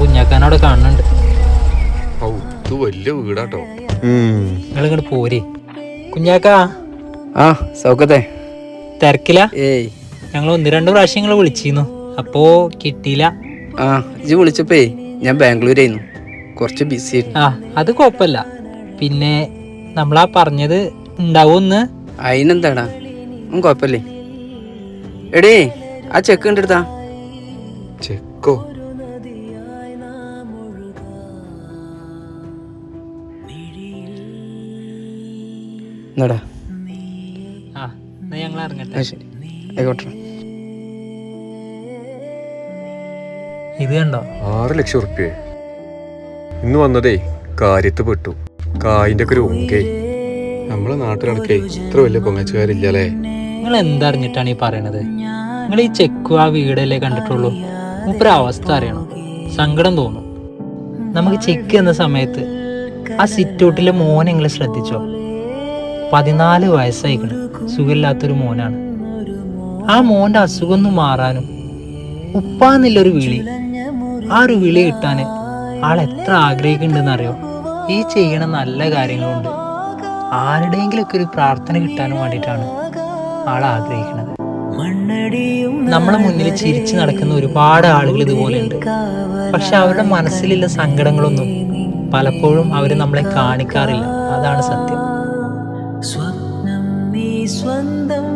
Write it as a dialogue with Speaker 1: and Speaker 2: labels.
Speaker 1: കുഞ്ഞാക്കാനോടെ കാണുന്നുണ്ട്.
Speaker 2: വലിയ വീടാട്ടോ.
Speaker 1: നിങ്ങളിങ്ങോട്ട് പോരെ കുഞ്ഞാക്കാ.
Speaker 3: ആ സൗഖ്യത്തെ
Speaker 1: തിരക്കില?
Speaker 3: ഏയ്
Speaker 1: ഞങ്ങൾ 1-2 പ്രാവശ്യം വിളിച്ചിരുന്നു, അപ്പോ കിട്ടിയില്ല.
Speaker 3: ആ ഇജ്ജ് വിളിച്ചപ്പേ ഞാൻ ബാംഗ്ലൂരായിരുന്നു, കുറച്ച് ബിസി ആയിരുന്നു.
Speaker 1: ആ അത് കുഴപ്പമില്ല. പിന്നെ നമ്മളാ പറഞ്ഞത് ഉണ്ടാവുമെന്ന്.
Speaker 3: അതിനെന്താടാ, കുഴപ്പമില്ലേ. എടേ ആ ചെക്ക് കണ്ടെടുത്താ.
Speaker 2: ചെക്കോ?
Speaker 3: എന്നടാ
Speaker 1: ആ എന്നാ ഞങ്ങൾ ഇറങ്ങട്ടെ.
Speaker 3: ശരി ആയിക്കോട്ടെ.
Speaker 1: ഇത് കണ്ടോ?
Speaker 2: 6 ലക്ഷം ഉറുപ്പ്യ ഇന്ന് വന്നതേ കാര്യത്ത് പെട്ടു. കായിന്റെ ഒക്കെ ഒരു ഒങ്കേ. നമ്മളെ നാട്ടിലടക്കേ ഇത്ര വലിയ പൊങ്ങച്ചുകാരില്ലല്ലേ.
Speaker 1: നിങ്ങൾ എന്തറിഞ്ഞിട്ടാണ് ഈ പറയണത്? നിങ്ങൾ ഈ ചെക്കും ആ വീടല്ലേ കണ്ടിട്ടുള്ളൂ. മൂപ്പര അവസ്ഥ അറിയണം, സങ്കടം തോന്നും. നമുക്ക് ചെക്ക് എന്ന സമയത്ത് ആ സിറ്റൗട്ടിലെ മോനെ നിങ്ങൾ ശ്രദ്ധിച്ചോ? 14 വയസ്സായിക്കണ്, സുഖമില്ലാത്തൊരു മോനാണ്. ആ മോന്റെ അസുഖം ഒന്ന് മാറാനും ഉപ്പാന്നുള്ളൊരു വിളി, ആ ഒരു വിളി കിട്ടാന് ആൾ എത്ര ആഗ്രഹിക്കുന്നുണ്ടെന്ന് അറിയോ? ഈ ചെയ്യണ നല്ല കാര്യങ്ങളുണ്ട് ആരുടെയെങ്കിലൊക്കെ ഒരു പ്രാർത്ഥന കിട്ടാനും വേണ്ടിയിട്ടാണ് ആൾ ആഗ്രഹിക്കുന്നത്. നമ്മളെ മുന്നിൽ ചിരിച്ചു നടക്കുന്ന ഒരുപാട് ആളുകൾ ഇതുപോലെ ഉണ്ട്. പക്ഷെ അവരുടെ മനസ്സിലുള്ള സങ്കടങ്ങളൊന്നും പലപ്പോഴും അവർ നമ്മളെ കാണിക്കാറില്ല. അതാണ് സത്യം.
Speaker 4: സ്വപ്നം നീ സ്വന്തം